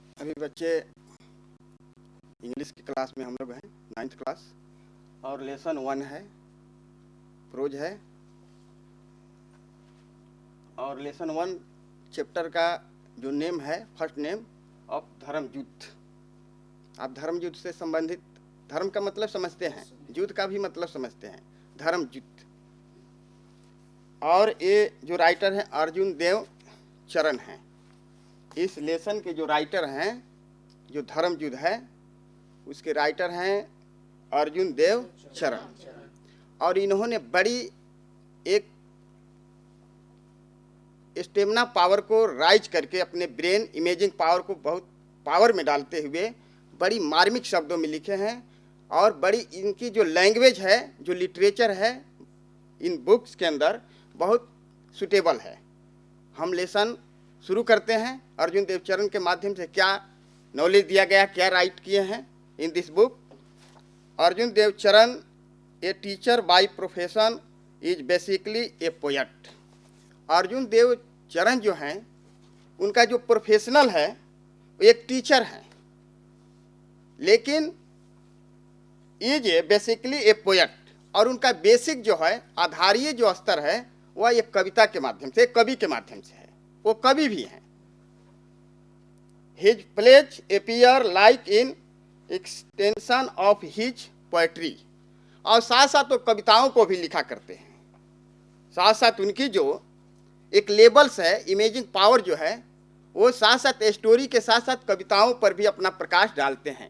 अभी बच्चे इंग्लिश की क्लास में हम लोग हैं, 9th क्लास, और लेसन 1 है, प्रोज है। और लेसन 1 चैप्टर का जो नेम है, फर्स्ट नेम ऑफ धर्म युद्ध। आप धर्म युद्ध से संबंधित, धर्म का मतलब समझते हैं, युद्ध का भी मतलब समझते हैं, धर्म युद्ध। और ये जो राइटर हैं अर्जुन देव चरण हैं। इस लेसन के जो राइटर हैं, जो धर्म युद्ध है उसके राइटर हैं अर्जुन देव चरण। और इन्होंने बड़ी एक स्टेमिना पावर को राइज करके, अपने ब्रेन इमेजिंग पावर को बहुत पावर में डालते हुए बड़ी मार्मिक शब्दों में लिखे हैं। और बड़ी इनकी जो लैंग्वेज है, जो लिटरेचर है इन बुक्स के अंदर, बहुत सुटेबल है। हम लेसन शुरू करते हैं। अर्जुन देवचरण के माध्यम से क्या नॉलेज दिया गया, क्या राइट किए हैं in this book. Arjun Devcharan a teacher by profession is basically A poet. Arjun Devcharan जो हैं, उनका जो प्रोफेशनल है वो एक टीचर हैं, लेकिन is a basically A poet. और उनका बेसिक जो है, आधारीय जो स्तर है, वह एक कविता के माध्यम से, कवि के माध्यम से है। वो कवि भी हैं। His plays appear like in extension of his poetry. और साथ साथ वो कविताओं को भी लिखा करते हैं। साथ साथ उनकी जो एक लेबल्स है, इमेजिंग पावर जो है, वो साथ साथ स्टोरी के साथ साथ कविताओं पर भी अपना प्रकाश डालते हैं।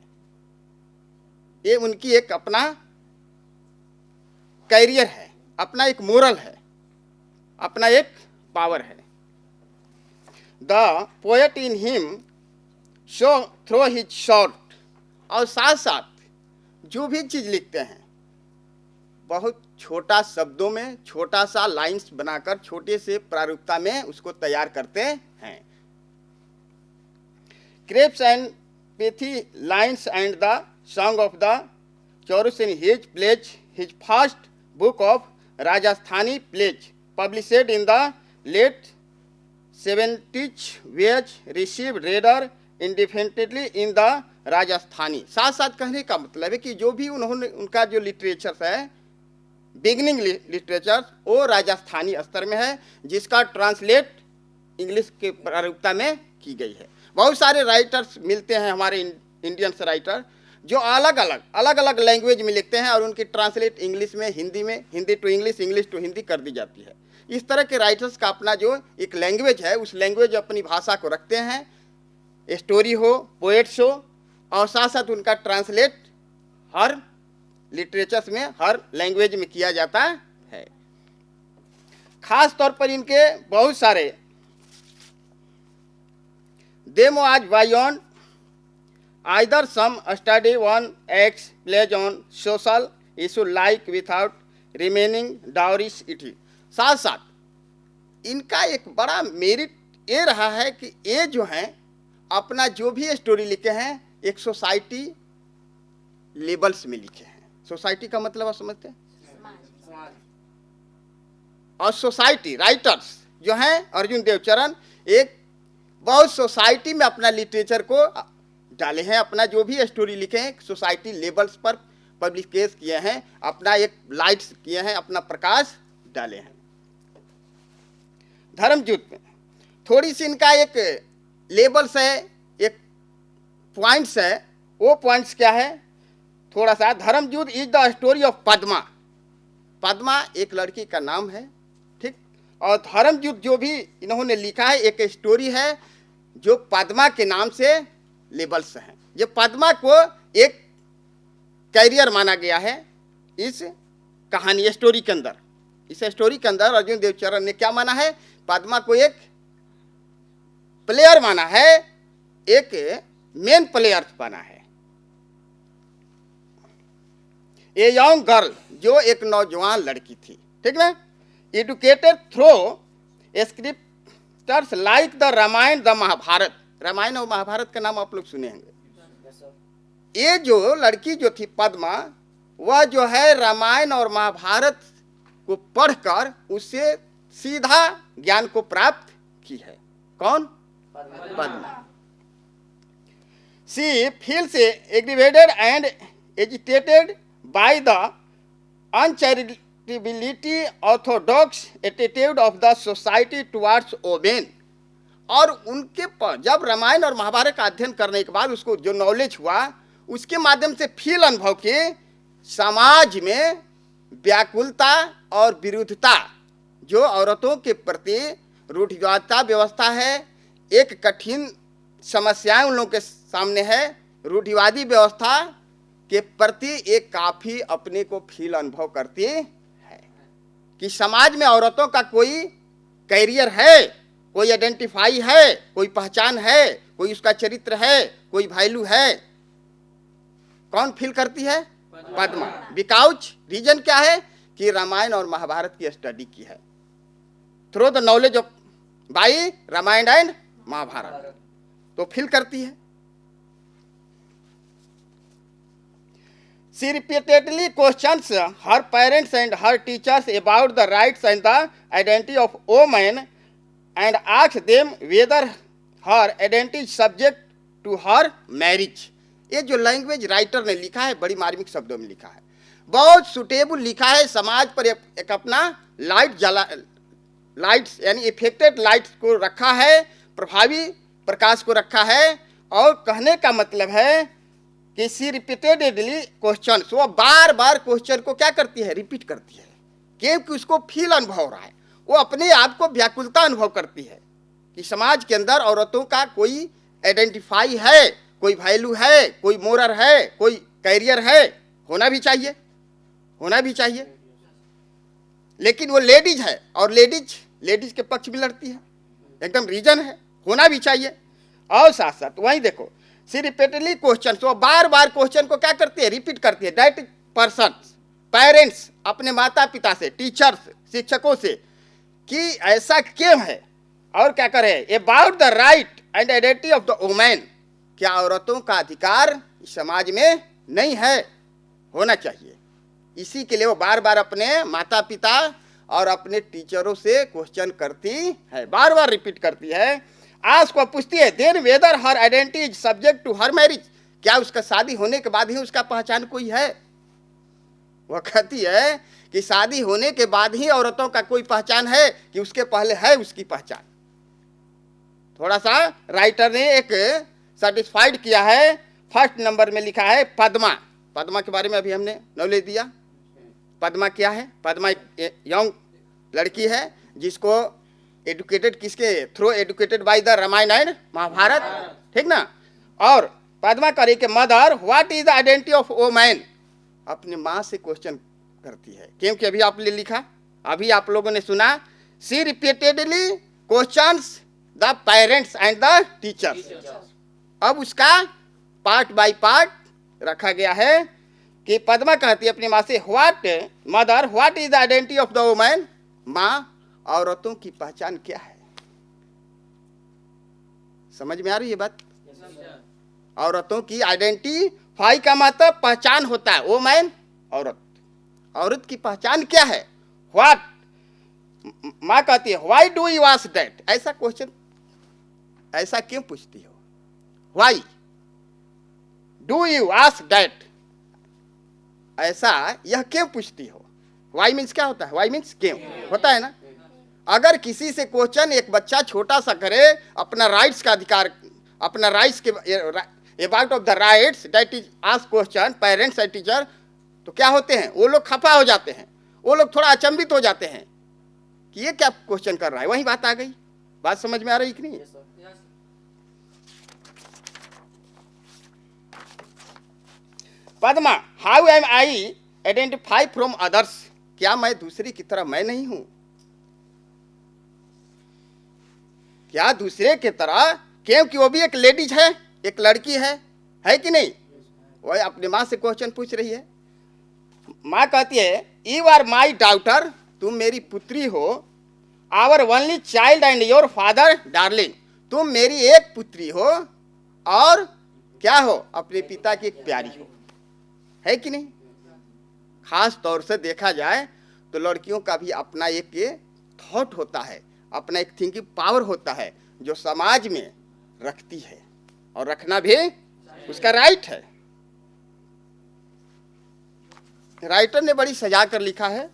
ये उनकी एक अपना कैरियर है, अपना एक मोरल है, अपना एक पावर है। The poet in him show through his short. और साथ साथ जो भी चीज लिखते हैं, बहुत छोटा शब्दों में, छोटा सा लाइंस बनाकर, छोटे से प्रारूपता में उसको तैयार करते हैं। Crepes and petty lines and the song of the Chauras in his plays, his first book of Rajasthani plays published in the late 70s was received rather independently in the Rajasthani. साथ साथ कहने का मतलब है कि जो भी उन्होंने, उनका जो लिटरेचर है, बिगनिंग लिटरेचर, वो राजस्थानी स्तर में है, जिसका ट्रांसलेट इंग्लिश के प्रारूपता में की गई है। बहुत सारे राइटर्स मिलते हैं हमारे इंडियंस राइटर, जो अलग अलग लैंग्वेज में लिखते हैं और उनकी ट्रांसलेट इंग्लिश में, हिंदी में, Hindi to English, English to Hindi कर दी जाती है। इस तरह के राइटर्स का अपना जो एक लैंग्वेज है, उस लैंग्वेज, अपनी भाषा को रखते हैं, स्टोरी हो, पोएट्स हो, और साथ साथ उनका ट्रांसलेट हर लिटरेचर्स में, हर लैंग्वेज में किया जाता है। खास तौर पर इनके बहुत सारे देम आज beyond either some study one x plays on social issue like without remaining डाउरिश इट। साथ साथ इनका एक बड़ा मेरिट ये रहा है कि ये जो हैं, अपना जो भी स्टोरी लिखे हैं, एक सोसाइटी लेबल्स में लिखे हैं। सोसाइटी का मतलब आप समझते हैं? और सोसाइटी राइटर्स जो हैं अर्जुन देवचरण, एक बहुत सोसाइटी में अपना लिटरेचर को डाले हैं, अपना जो भी स्टोरी लिखे हैं सोसाइटी लेबल्स पर पब्लिश किए हैं, अपना एक लाइट्स किए हैं, अपना प्रकाश डाले हैं। धर्म युद्ध में थोड़ी सी इनका एक लेबल्स है, एक पॉइंट्स है। वो पॉइंट्स क्या है? थोड़ा सा, धर्म युद्ध is the story of Padma. Padma एक लड़की का नाम है, ठीक। और धर्म युद्ध जो भी इन्होंने लिखा है, एक स्टोरी है जो पद्मा के नाम से लेबल्स हैं। ये पद्मा को एक कैरियर माना गया है इस कहानी, स्टोरी के अंदर। इस स्टोरी के अंदर अर्जुन देवचरण ने क्या माना है? पद्मा को एक प्लेयर माना है, एक मेन प्लेयर माना है। ए यंग गर्ल, जो एक नौजवान लड़की थी, ठीक ना, educated through scriptures like the Ramayana the Mahabharata. Ramayana और महाभारत का नाम आप लोग सुने होंगे। ये जो लड़की जो थी पद्मा, वह जो है रामायण और महाभारत को पढ़कर उससे सीधा ज्ञान को प्राप्त की है। कौन? Padma. She feels aggravated and agitated by the uncharitability, orthodox attitude of the society towards women. और उनके जब रामायण और महाभारत का अध्ययन करने के बाद उसको जो नॉलेज हुआ उसके माध्यम से फील अनुभव किए समाज में व्याकुलता और विरुद्धता जो औरतों के प्रति रूढ़िवादिता व्यवस्था है, एक कठिन समस्याएं उन लोगों के सामने है, रूढ़िवादी व्यवस्था के प्रति एक काफ़ी अपने को फील अनुभव करती है कि समाज में औरतों का कोई कैरियर है, कोई आइडेंटिफाई है, कोई पहचान है, कोई उसका चरित्र है, कोई वैल्यू है। कौन फील करती है? पद्मा। बिकॉज रीजन क्या है कि रामायण और महाभारत की स्टडी की है through the knowledge of by Ramayana and Mahabharata, तो फील करती है। She repeatedly questions her parents and her teachers about the rights and the identity of women and asks them whether her identity is subject to her marriage. ये जो language writer ने लिखा है बड़ी मार्मिक शब्दों में लिखा है, बहुत सुटेबल लिखा है। समाज पर एक अपना लाइट्स यानी इफेक्टेड लाइट्स को रखा है, प्रभावी प्रकाश को रखा है। और कहने का मतलब है कि सी रिपीटेडली क्वेश्चन, वो बार बार क्वेश्चन को क्या करती है? रिपीट करती है, क्योंकि उसको फील अनुभव हो रहा है, वो अपने आप को व्याकुलता अनुभव करती है कि समाज के अंदर औरतों का कोई आइडेंटिफाई है, कोई वैल्यू है, कोई मोरल है, कोई कैरियर है, होना भी चाहिए, होना भी चाहिए। लेकिन वो लेडीज है और लेडीज के पक्ष में लड़ती है, एकदम रीजन है, होना भी चाहिए। और साथ साथ वहीं देखो सी रिपीटेडली क्वेश्चन, वो बार बार क्वेश्चन को क्या करती है? रिपीट करती है। दैट पर्सन, पेरेंट्स, अपने माता पिता से, टीचर्स, शिक्षकों से कि ऐसा क्यों है और क्या करे। About the right and identity of the women, क्या औरतों का अधिकार समाज में नहीं है? होना चाहिए। इसी के लिए वो बार बार अपने माता पिता और अपने टीचरों से क्वेश्चन करती है, बार बार रिपीट करती है। आज को पूछती है then whether her identity is subject to her marriage, क्या उसका शादी होने के बाद ही उसका पहचान कोई है? वह कहती है कि शादी होने के बाद ही औरतों का कोई पहचान है कि उसके पहले है उसकी पहचान। थोड़ा सा राइटर ने एक सेटिस्फाइड किया है, फर्स्ट नंबर में लिखा है पद्मा। पद्मा के बारे में अभी हमने नॉलेज दिया। पद्मा क्या है? पद्मा एक यंग लड़की है जिसको एडुकेटेड किसके through? Educated by the Ramayana and Mahabharata, ठीक ना। और पद्मा करे के mother what is the identity of women, अपने माँ से क्वेश्चन करती है, क्योंकि अभी आपने लिखा, अभी आप लोगों ने सुना, see repeatedly questions the parents and the teachers. अब उसका पार्ट बाय पार्ट रखा गया है कि पद्मा कहती है अपनी माँ से what mother what is the identity of the women, माँ औरतों की पहचान क्या है? समझ में आ रही है बात? औरतों की आइडेंटिफाई का मतलब पहचान होता है, वुमेन औरत, औरत की पहचान क्या है? व्हाट, माँ कहती है why do you ask that, ऐसा क्वेश्चन ऐसा क्यों पूछती हो? Why do you ask that, ऐसा यह क्यों पूछती हो? व्हाई मीन्स क्या होता है? व्हाई मीन्स क्यों होता है ना। अगर किसी से क्वेश्चन एक बच्चा छोटा सा करे अपना राइट्स का अधिकार, अपना राइट्स के about of the rights that is ask question parents and teacher, तो क्या होते हैं? वो लोग खफा हो जाते हैं, वो लोग थोड़ा अचंभित हो जाते हैं कि ये क्या क्वेश्चन कर रहा है। वही बात आ गई। बात समझ में आ रही कि नहीं? Padma how am I identify from others, क्या मैं दूसरे की तरह मैं नहीं हूं? क्या दूसरे की तरह, क्योंकि वो भी एक लेडीज है, एक लड़की है कि नहीं? वह अपनी माँ से क्वेश्चन पूछ रही है। माँ कहती है यू आर माई डॉटर, तुम मेरी पुत्री हो, our only child and your father darling, तुम मेरी एक पुत्री हो और क्या हो? अपने पिता की एक प्यारी हो, है कि नहीं? खास तौर से देखा जाए तो लड़कियों का भी अपना एक थॉट होता है, अपना एक थिंकिंग पावर होता है जो समाज में रखती है और रखना भी उसका राइट है। राइटर ने बड़ी सजा कर लिखा है,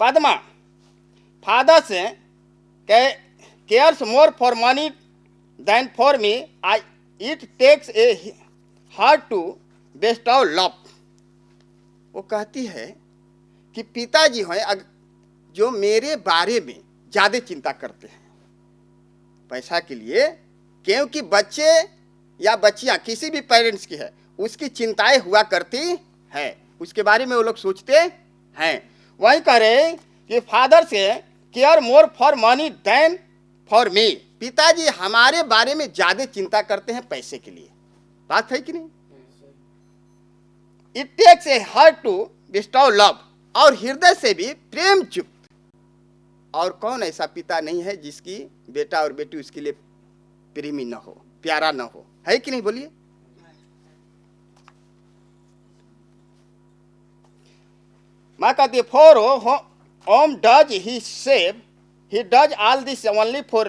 पद्मा फादर से cares more for money than for me. It takes a heart to bestow love. वो कहती है कि पिताजी हैं जो मेरे बारे में ज़्यादा चिंता करते हैं पैसा के लिए, क्योंकि बच्चे या बच्चियां किसी भी पेरेंट्स की है उसकी चिंताएं हुआ करती है, उसके बारे में वो लोग सोचते हैं। वही कह रहे कि फादर से care more for money than for me, पिताजी हमारे बारे में ज्यादा चिंता करते हैं पैसे के लिए। बात है कि नहीं? It takes a heart to bestow love, और हृदय से भी प्रेम चुप्त। और कौन ऐसा पिता नहीं है जिसकी बेटा और बेटी उसके लिए प्रेमी न हो, प्यारा न हो, है कि नहीं? बोलिए। माँ कहती है for whom does he save, he does all this only for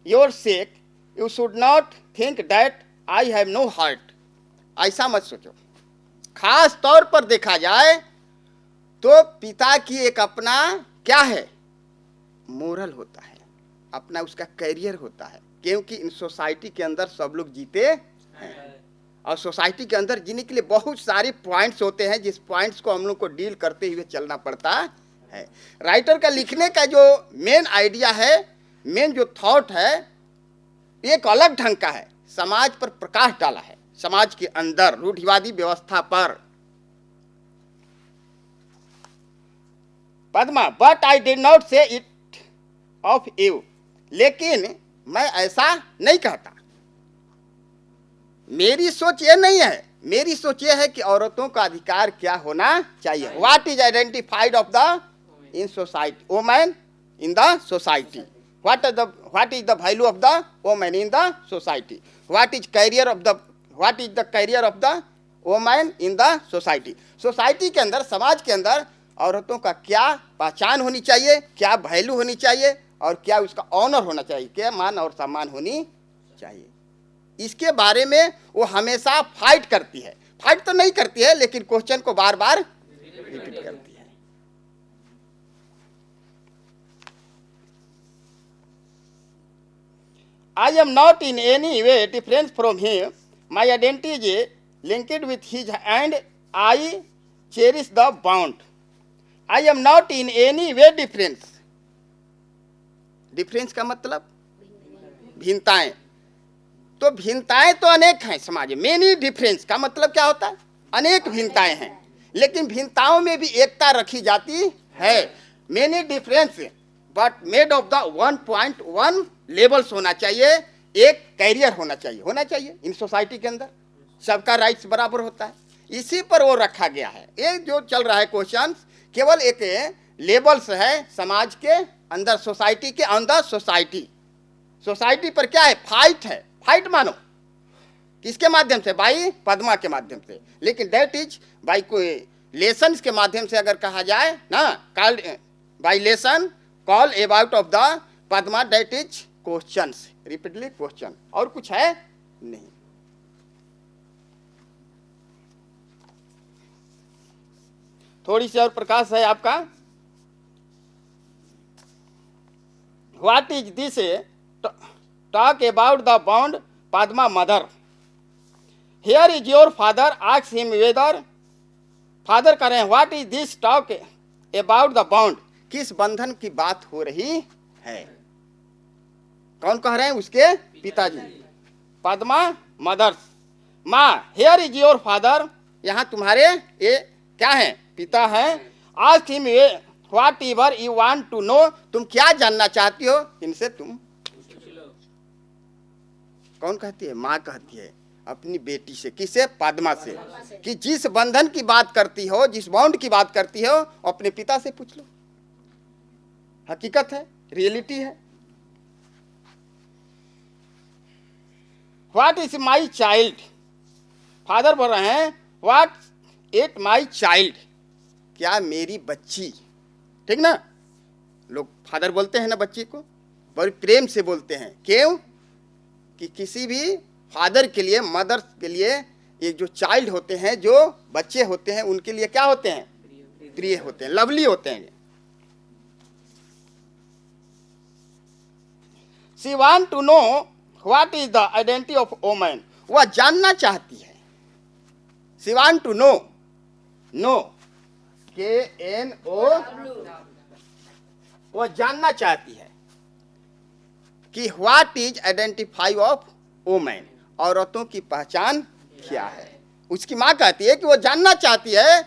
your sake, you should not think that I have no heart. ऐसा मत सोचो। खास तौर पर देखा जाए तो पिता की एक अपना क्या है, मोरल होता है, अपना उसका कैरियर होता है, क्योंकि इन सोसाइटी के अंदर सब लोग जीते हैं और सोसाइटी के अंदर जीने के लिए बहुत सारे पॉइंट्स होते हैं, जिस पॉइंट्स को हम लोग को डील करते हुए चलना पड़ता है। राइटर का लिखने का जो मेन आइडिया है, मेन जो थॉट है, एक अलग ढंग का है, समाज पर प्रकाश डाला है, समाज के अंदर रूढ़िवादी व्यवस्था पर। Padma but I did not से इट ऑफ यू, लेकिन मैं ऐसा नहीं कहता। मेरी सोच ये नहीं है, मेरी सोच ये है कि औरतों का अधिकार क्या होना चाहिए। What is identified of the in society women in the society, what is the value of the women in the society, what is the carrier of the women in the society. Society के अंदर, समाज के अंदर औरतों का क्या पहचान होनी चाहिए, क्या वैल्यू होनी चाहिए और क्या उसका ऑनर होना चाहिए, क्या मान और सम्मान होनी चाहिए, इसके बारे में वो हमेशा फाइट करती है। फाइट तो नहीं करती है, लेकिन क्वेश्चन को बार बार रिपीट करती है। I am not in any way different from him. My identity is linked with his and I cherish the bond. I am not in any way different. Difference का मतलब भिन्नताएं। तो भिन्नताएं तो अनेक हैं समाज में। मेनी डिफरेंस का मतलब क्या होता है? अनेक भिन्नताएं हैं, लेकिन भिन्नताओं में भी एकता रखी जाती है। Many difference but made of the 1.1 levels होना चाहिए, एक कैरियर होना चाहिए इन सोसाइटी के अंदर, सबका राइट्स बराबर होता है, इसी पर वो रखा गया है। ये जो चल रहा है क्वेश्चन केवल एक लेबल्स है समाज के अंदर, सोसाइटी के अंदर। सोसाइटी पर क्या है? फाइट है। फाइट मानो किसके माध्यम से? बाई पद्मा के माध्यम से, लेकिन दैट इज बाई कोई लेसन्स के माध्यम से अगर कहा जाए ना, called by lesson call about of the Padma, that is questions, repeatedly question, और कुछ है नहीं। थोड़ी सी और प्रकाश है आपका। What is this talk about the bond Padma mother, here is your father, ask him weather. Father कह रहे हैं what is this talk about the bond, किस बंधन की बात हो रही है? कौन कह रहे हैं? उसके पिताजी। पद्मा मदर्स, माँ हियर इज योर फादर, यहाँ तुम्हारे ये क्या है? पिता हैं। Ask him whatever you want to know, तुम क्या जानना चाहती हो इनसे तुम। कौन कहती है? माँ कहती है अपनी बेटी से। किसे? पद्मा से। कि जिस बंधन की बात करती हो, जिस बॉन्ड की बात करती हो, अपने पिता से पूछ लो। हकीकत है, रियलिटी है। What is my child, father बोल रहे हैं व्हाट इट माई चाइल्ड, क्या मेरी बच्ची। ठीक ना, लोग फादर बोलते हैं ना बच्ची को, बड़ी प्रेम से बोलते हैं। क्यों? कि किसी भी फादर के लिए, मदर के लिए, एक जो चाइल्ड होते हैं, जो बच्चे होते हैं, उनके लिए क्या होते हैं? प्रिय होते हैं, लवली होते हैं। She want to know what is the identity of woman. वह जानना चाहती है। She want to know, no KNO, वह जानना चाहती है कि what is identify of women, औरतों की पहचान क्या है। उसकी माँ कहती है कि वो जानना चाहती है,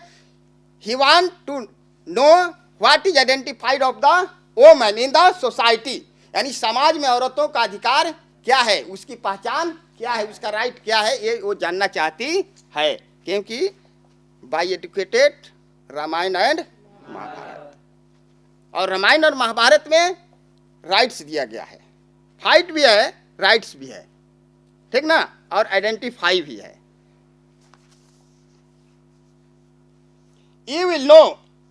he want to know what is identified of the women in the society, यानी समाज में औरतों का अधिकार क्या है, उसकी पहचान क्या है, उसका राइट क्या है, ये वो जानना चाहती है। क्योंकि by educated Ramayana and Mahabharata, और रामायण और महाभारत में राइट्स दिया गया है, फाइट भी है, राइट्स भी है, ठीक ना, और आइडेंटिफाई भी है। You will know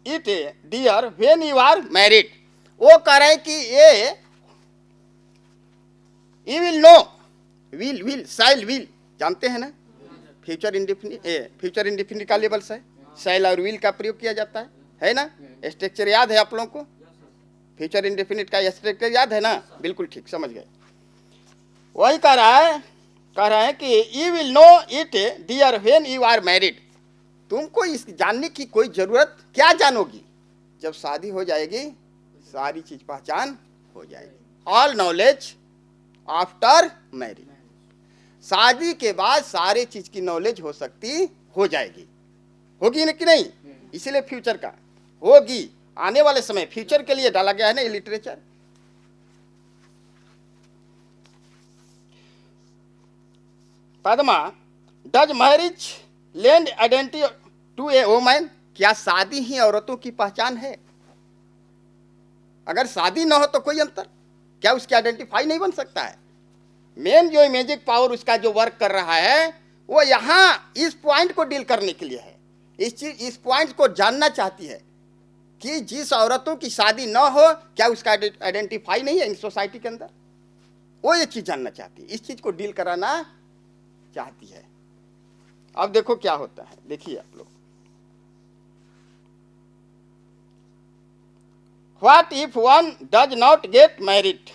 it dear when you are married. वो कह रहे हैं कि ये you will know, will shall will जानते हैं ना, फ्यूचर इंडेफिनिट का लेबल्स है, शैल और विल का प्रयोग किया जाता है ना। स्ट्रक्चर याद है आप लोगों को? फ्यूचर इंडेफिनिट का स्ट्रक्चर याद है ना? बिल्कुल ठीक, समझ गए। वही कह रहा है कि you will know it dear when you are married. तुमको इस जानने की कोई जरूरत क्या जानोगी, जब शादी हो जाएगी सारी चीज पहचान हो जाएगी। ऑल नॉलेज आफ्टर मैरिज, शादी के बाद सारे चीज की नॉलेज हो जाएगी, होगी ना कि नहीं? इसीलिए फ्यूचर का होगी, आने वाले समय फ्यूचर के लिए डाला गया है ना ये literature. Padma, does marriage land identity to a woman. क्या शादी ही औरतों की पहचान है? अगर शादी ना हो तो कोई अंतर, क्या उसकी आइडेंटिफाई नहीं बन सकता है? मेन जो इमेजिक पावर उसका जो वर्क कर रहा है वो यहाँ इस पॉइंट को डील करने के लिए है। इस पॉइंट को जानना चाहती है कि जिस औरतों की शादी ना हो क्या उसका आइडेंटिफाई नहीं है इन सोसाइटी के अंदर, वो ये चीज जानना चाहती है, इस चीज को डील कराना चाहती है। अब देखो क्या होता है, देखिए आप लोग। What if one does not get married,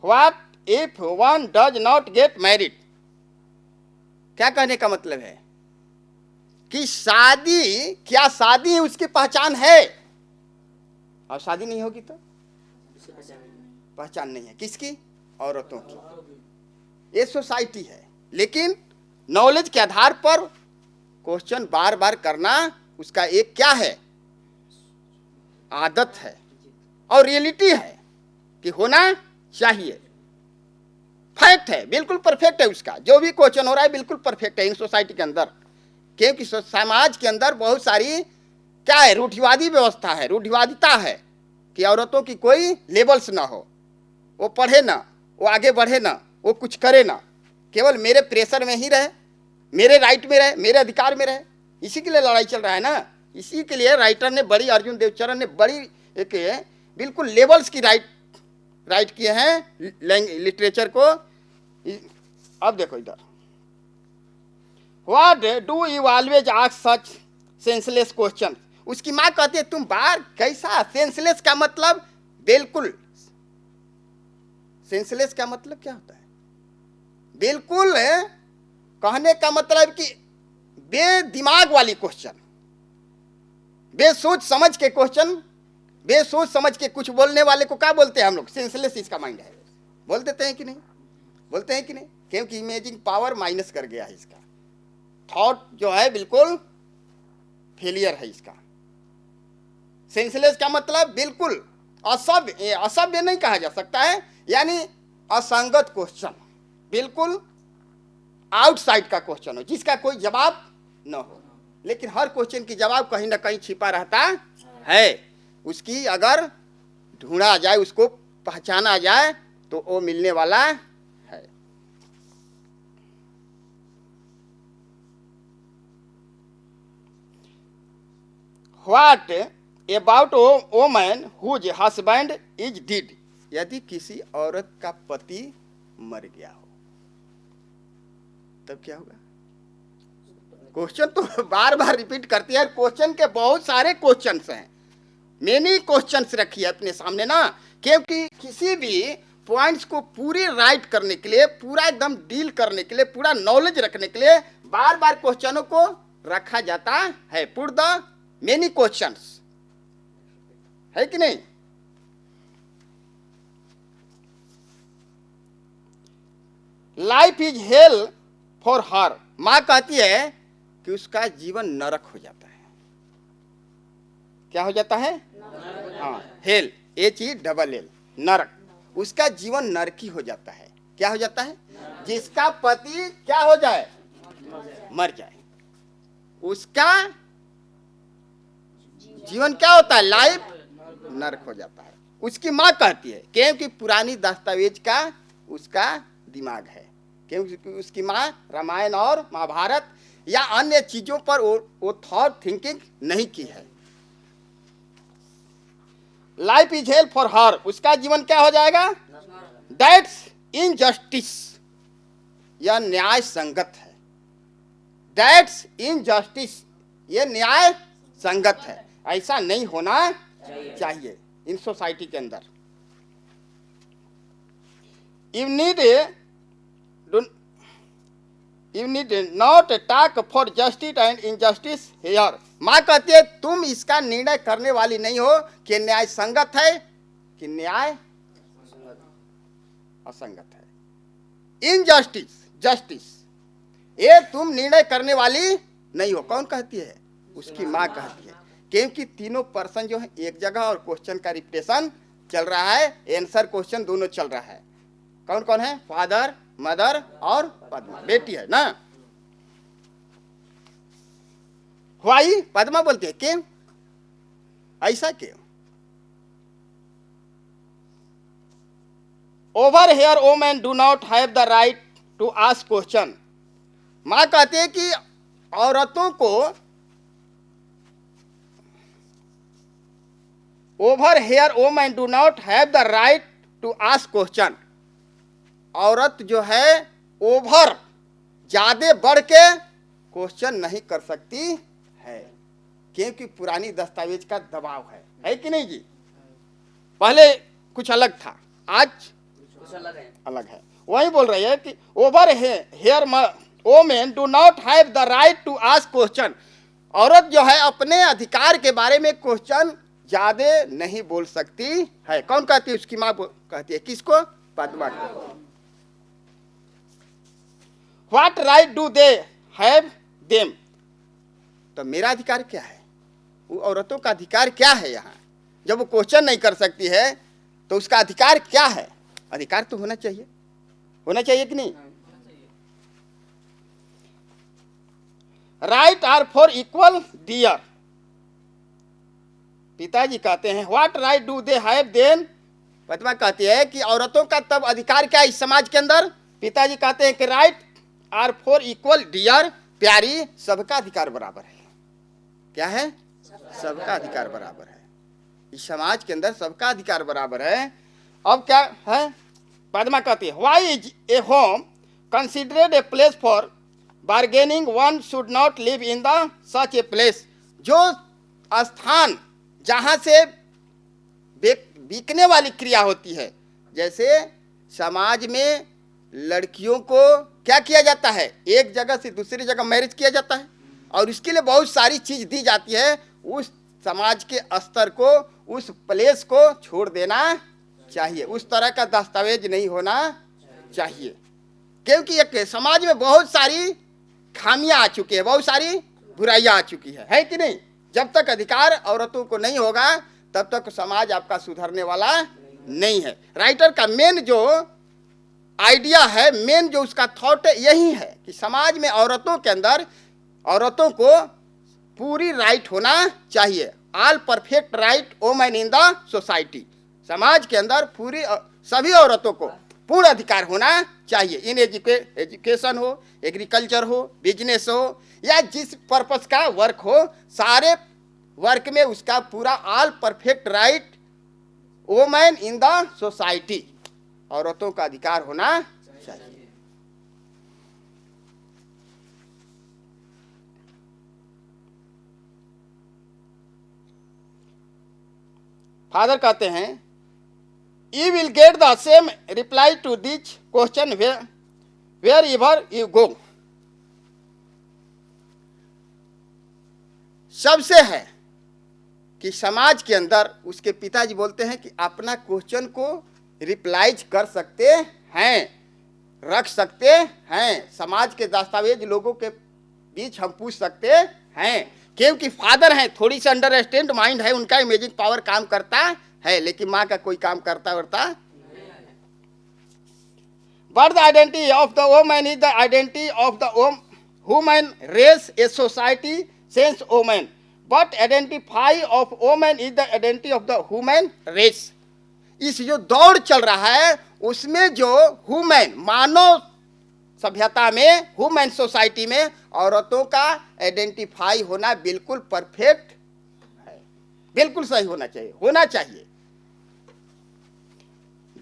what if one does not get married, क्या कहने का मतलब है कि शादी, क्या शादी उसकी पहचान है? और शादी नहीं होगी तो पहचान नहीं है किसकी? औरतों की। ये सोसाइटी है, लेकिन नॉलेज के आधार पर क्वेश्चन बार बार करना उसका एक क्या है? आदत है और रियलिटी है कि होना चाहिए, फैक्ट है, बिल्कुल परफेक्ट है। उसका जो भी क्वेश्चन हो रहा है बिल्कुल परफेक्ट है इन सोसाइटी के अंदर, क्योंकि समाज के अंदर बहुत सारी क्या है? रूढ़िवादी व्यवस्था है, रूढ़िवादिता है कि औरतों की कोई लेबल्स ना हो, वो पढ़े ना, वो आगे बढ़े ना, वो कुछ करे ना, केवल मेरे प्रेशर में ही रहे, मेरे राइट में रहे, मेरे अधिकार में रहे। इसी के लिए लड़ाई चल रहा है ना। इसी के लिए राइटर ने बड़ी, अर्जुन देवचरण ने बड़ी एक बिल्कुल लेवल्स की राइट किए हैं लिटरेचर को। अब देखो इधर, what do you always ask such senseless question. उसकी माँ कहती है तुम बार कैसा? सेंसलेस का मतलब बिल्कुल, सेंसलेस का मतलब क्या होता है? बिल्कुल कहने का मतलब कि बेदिमाग वाली क्वेश्चन, बेसोच समझ के क्वेश्चन, बेसोच समझ के कुछ बोलने वाले को क्या बोलते हैं हम लोग? सेंसलेस इसका माइंड है। बोल देते हैं कि नहीं? बोलते हैं कि नहीं? क्योंकि इमेजिंग पावर माइनस कर गया है इसका, थॉट जो है बिल्कुल फेलियर है इसका। सेंसलेस का मतलब बिल्कुल असभ्य, असभ्य नहीं कहा जा सकता है, यानी असंगत क्वेश्चन, बिल्कुल आउटसाइड का क्वेश्चन हो जिसका कोई जवाब न हो, लेकिन हर क्वेश्चन की जवाब कहीं ना कहीं छिपा रहता है। उसकी अगर ढूंढा जाए, उसको पहचाना जाए तो वो मिलने वाला है। What about woman whose husband is dead. यदि किसी औरत का पति मर गया हो, तब क्या होगा? क्वेश्चन तो बार बार रिपीट करती है, क्वेश्चन के बहुत सारे क्वेश्चंस हैं, मेनी क्वेश्चंस रखी है अपने सामने ना, क्योंकि किसी भी पॉइंट्स को पूरी राइट करने के लिए, पूरा एकदम डील करने के लिए, पूरा नॉलेज रखने के लिए बार बार क्वेश्चनों को रखा जाता है। पुट द मेनी क्वेश्चंस, है कि नहीं? Life is hello for her, मां कहती है कि उसका जीवन नरक हो जाता है। क्या हो जाता है? हाँ, हेल, HELL, नरक, उसका जीवन नरकी हो जाता है। क्या हो जाता है? जिसका पति क्या हो जाए? मर जाए, उसका जीवन क्या होता है? लाइफ नरक हो जाता है। उसकी मां कहती है, क्योंकि पुरानी दस्तावेज का उसका दिमाग है, क्योंकि उसकी मां रामायण और महाभारत या अन्य चीजों पर वो थॉट थिंकिंग नहीं की है। Life is hello for her, उसका जीवन क्या हो जाएगा? दैट्स इनजस्टिस, यह न्याय संगत है। दैट्स इनजस्टिस, यह न्याय संगत है, ऐसा नहीं होना चाहिए इन सोसाइटी के अंदर। You need not talk for justice and injustice here. माँ कहती है तुम इसका निर्णय करने वाली नहीं हो कि न्याय संगत है कि न्याय असंगत है। इनजस्टिस, जस्टिस, ये तुम निर्णय करने वाली नहीं हो। कौन कहती है? उसकी माँ कहती है, क्योंकि तीनों पर्सन जो है एक जगह और क्वेश्चन का रिपीटेशन चल रहा है, आंसर क्वेश्चन दोनों चल रहा है। कौन कौन है? फादर, मदर और पद्मा, बेटी है ना। वाई पद्मा बोलती है, क्यों ऐसा क्यों? Over here women do not have the right to ask question. मां कहती है कि औरतों को over here women do not have the right to ask question. औरत जो है ओवर, ज्यादा बढ़ के क्वेश्चन नहीं कर सकती है, क्योंकि पुरानी दस्तावेज का दबाव है कि नहीं जी? पहले कुछ अलग था, आज कुछ अलग है। वही बोल रही है कि over here women do not have the right to ask question. औरत जो है अपने अधिकार के बारे में क्वेश्चन ज्यादा नहीं बोल सकती है। कौन कहती है? उसकी माँ कहती है। किसको? पद्मा को। What right do they have them? तो मेरा अधिकार क्या है? वो औरतों का अधिकार क्या है यहाँ? जब वो क्वेश्चन नहीं कर सकती है तो उसका अधिकार क्या है? अधिकार तो होना चाहिए, होना चाहिए कि नहीं? Right are for equal dear. पिताजी कहते हैं what right do they have then. Padma कहती है कि औरतों का तब अधिकार क्या है इस समाज के अंदर? पिताजी कहते हैं कि right are for equal dear, प्यारी, सबका अधिकार बराबर है। क्या है? सबका अधिकार बराबर है। इस समाज के अंदर सबका अधिकार बराबर है। अब क्या है? पद्मा कहती है why is a home considered a place for bargaining, one should not live in the such a place. जो स्थान जहाँ से बिकने वाली क्रिया होती है, जैसे समाज में लड़कियों को क्या किया जाता है? एक जगह से दूसरी जगह मैरिज किया जाता है और इसके लिए बहुत सारी चीज दी जाती है। उस समाज के स्तर को, उस प्लेस को छोड़ देना चाहिए। उस तरह का दस्तावेज नहीं होना चाहिए, क्योंकि एक समाज में बहुत सारी खामियां आ चुकी है, बहुत सारी बुराइयां आ चुकी है कि नहीं? जब तक अधिकार औरतों को नहीं होगा तब तक समाज आपका सुधरने वाला नहीं है। राइटर का मेन जो आइडिया है, मेन जो उसका थॉट है, यही है कि समाज में औरतों के अंदर औरतों को पूरी राइट होना चाहिए। All perfect right women in the society. समाज के अंदर पूरी सभी औरतों को पूर्ण अधिकार होना चाहिए। इन एजुकेशन हो, एग्रीकल्चर हो, बिजनेस हो या जिस पर्पस का वर्क हो, सारे वर्क में उसका पूरा all perfect right women in the society, औरतों का अधिकार होना चाहिए। फादर कहते हैं, you will get the same reply to this question wherever you go. सबसे है कि समाज के अंदर उसके पिताजी बोलते हैं कि अपना क्वेश्चन को रिप्लाइज कर सकते हैं, रख सकते हैं, समाज के दस्तावेज लोगों के बीच हम पूछ सकते हैं, क्योंकि फादर हैं, थोड़ी सी अंडरस्टैंड माइंड है उनका, इमेजिंग पावर काम करता है, लेकिन माँ का कोई काम करता वरता। But the identity of the woman is the identity of the human race, a society sense woman, but identify of woman is the identity of the human race. इस जो दौड़ चल रहा है उसमें जो ह्यूमन मानव सभ्यता में, ह्यूमन सोसाइटी में औरतों का आइडेंटिफाई होना बिल्कुल परफेक्ट है, बिल्कुल सही होना चाहिए।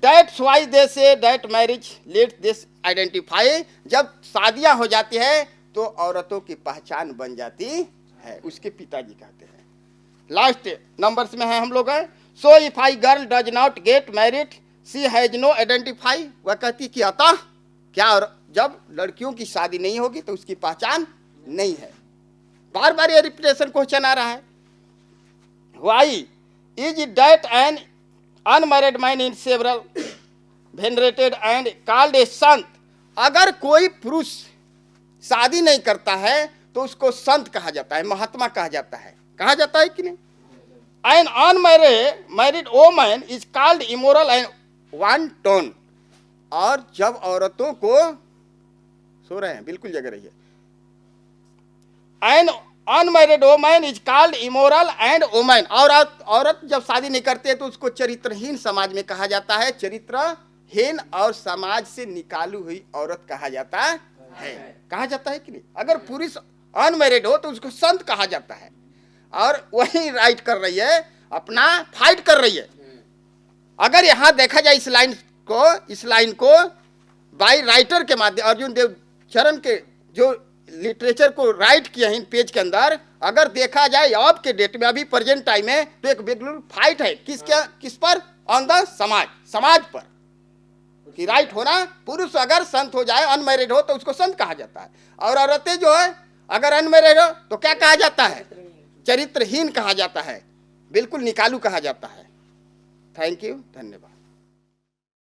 That's why they say that marriage let this identify. जब शादियां हो जाती है तो औरतों की पहचान बन जाती है, उसके पिताजी कहते हैं। लास्ट नंबर्स में है हम लोग हैं। So if I girl does not get married she has no identify. वह कहती कि अतः क्या, और जब लड़कियों की शादी नहीं होगी तो उसकी पहचान नहीं है। बार बार ये रिपीटेशन क्वेश्चन आ रहा है। Why is that an unmarried man in several venerated and called a sant. अगर कोई पुरुष शादी नहीं करता है तो उसको संत कहा जाता है, महात्मा कहा जाता है, कहा जाता है कि नहीं। An unmarried woman is called immoral and wanton. और जब औरतों को, सो रहे हैं, बिल्कुल जगह रही है, an unmarried woman is called immoral and woman. और औरत जब शादी नहीं करती है तो उसको चरित्रहीन समाज में कहा जाता है, चरित्रहीन और समाज से निकाली हुई औरत कहा जाता है, कहा जाता है कि नहीं। अगर पुरुष अनमैरिड हो तो उसको संत कहा जाता है। और वही राइट कर रही है, अपना फाइट कर रही है। अगर यहाँ देखा जाए इस लाइन को बाई राइटर के माध्यम, अर्जुन देव चरण के जो लिटरेचर को राइट किया है इन पेज के अंदर, अगर देखा जाए अब के डेट में, अभी प्रेजेंट टाइम में, तो एक बिल्कुल फाइट है किस पर, ऑन द समाज पर, कि राइट होना। पुरुष अगर संत हो जाए, अनमैरिड हो, तो उसको संत कहा जाता है। और औरतें जो है अगर अनमैरिड हो तो क्या कहा जाता है, चरित्रहीन कहा जाता है, बिल्कुल निकालू कहा जाता है। थैंक यू, धन्यवाद।